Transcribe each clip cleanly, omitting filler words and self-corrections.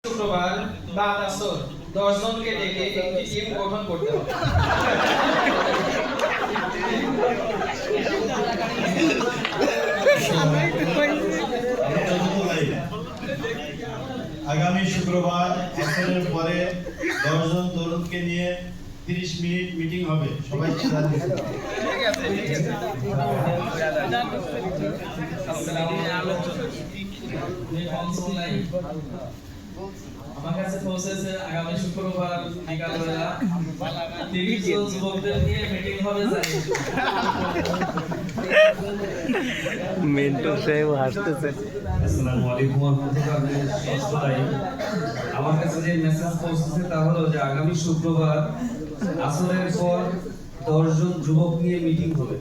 শুক্রবার বাদ আসর 10 জনকে ডেকে একটি টিম গঠন করতে হবে। আগামী শুক্রবার আসরের পরে 10 জন তরুণকে নিয়ে 30 মিনিট মিটিং হবে, সবাই আমার কাছে পৌঁছেছে আগামী শুক্রবার বিকালবেলা 30 জন যুবকদের নিয়ে মিটিং হবে যাই মেন্টর সাহেব হাসতেছে। আসসালামু আলাইকুম ওয়া রাহমাতুল্লাহি। আমার কাছে যে মেসেজ পৌঁছেছে তা হলো যে আগামী শুক্রবার আসরের পর 10 জন যুবক নিয়ে মিটিং হবে।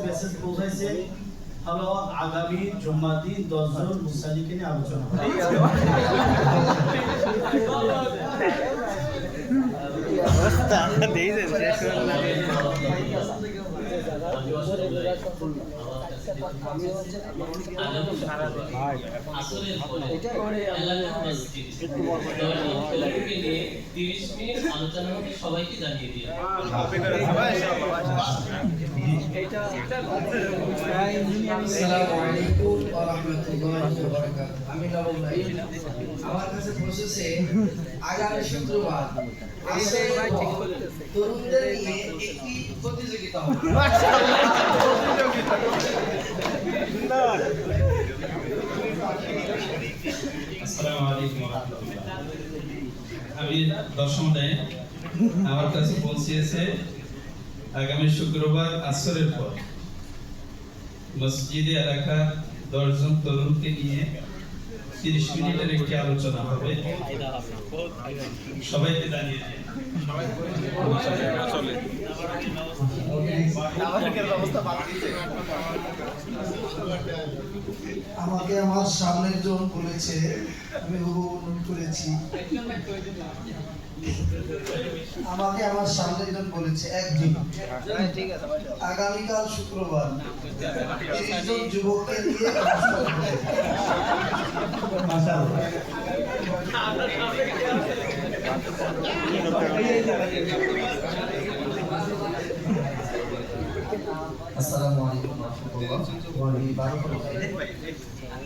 মেসেজ পৌঁছাইছে হলো আগামী জুম্মার দিন 10 জন মুসাল্লিকে নিয়ে আলোচনা সবাইকে জানিয়ে দিই। আমি নবম ভাই, আমার কাছে পৌঁছেছে আগামী শুক্রবার তরুণদের নিয়ে একটি প্রতিযোগিতা হবে। আসসালামু আলাইকুম ওয়া রাহমাতুল্লাহ। আমি দশম ডায়ে আমার কাছে পৌঁছেছে আগামী শুক্রবার আসরের পর মসজিদে এলাকার 10 জন তরুণকে নিয়ে 30 মিনিটের একটি আলোচনা হবে, সবাইকে জানিয়ে দিন। আমাকে আমার সামনের জন বলেছে, আমি হুবহু নোট করেছি। আমাকে আমার সামনের জন বলেছে একজন আগামীকাল শুক্রবার 30 জন যুবককে নিয়ে আসসালামু আলাইকুম ওয়া রাহমাতুল্লাহ।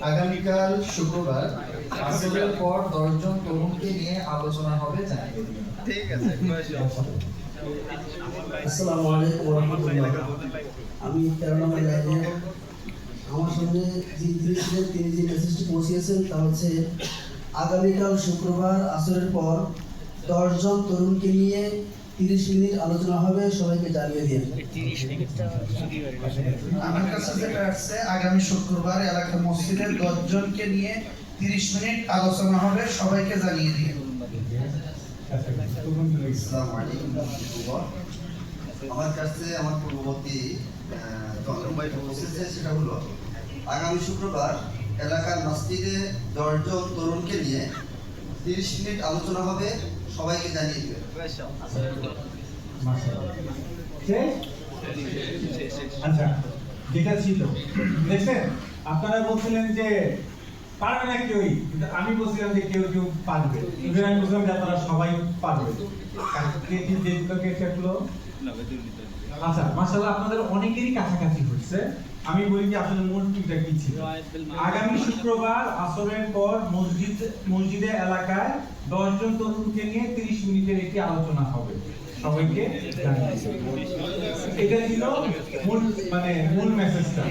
আগামীকাল শুক্রবার আসরের পর 10 জন তরুণকে নিয়ে আলোচনা হবে জানিয়ে দিন। আসসালামু আলাইকুম ওয়া রাহমাতুল্লাহ। আমি 13 নম্বর লাইনে আমার সামনে যে ছিলেন তিনি যে মেসেজটি পৌঁছিয়েছেন তা হচ্ছে আগামীকাল শুক্রবার আসরের পর 10 জন তরুণকে নিয়ে 30 মিনিট আলোচনা হবে, সবাইকে জানিয়ে দিন। আমার কাছে যেটা আসছে আগামী শুক্রবার এলাকার মসজিদের 10 জনকে নিয়ে 30 মিনিট আলোচনা হবে, সবাইকে জানিয়ে দিন। আসসালামু আলাইকুম ওয়া রাহমাতুল্লাহ। আমার কাছে আমার পূর্ববর্তী পৌঁছেছে, সেটা হলো আগামী শুক্রবার এলাকার মসজিদে 10 জন তরুণকে নিয়ে 30 মিনিট আলোচনা হবে, সবাইকে জানিয়ে দিবেন। আচ্ছা, যেটা ছিল দেখছেন, আপনারা বলছিলেন যে পারবে না কেউই, কিন্তু আমি বলছিলাম যে কেউ কেউ পারবে। এবার আমি বলছিলাম যে আপনারা সবাই পারবে। আচ্ছা, মাশাআল্লাহ, আপনাদের অনেকেরই কাছাকাছি হচ্ছে। আমি বলি যে আসলে মূল টুকটা কি ছিল। আগামী শুক্রবার আসরের পর মসজিদে এলাকায় 10 জন তরুণকে নিয়ে 30 মিনিটের একটি আলোচনা হবে, সবাইকে জানিয়ে দিন। এটা ছিল মূল মেসেজটা।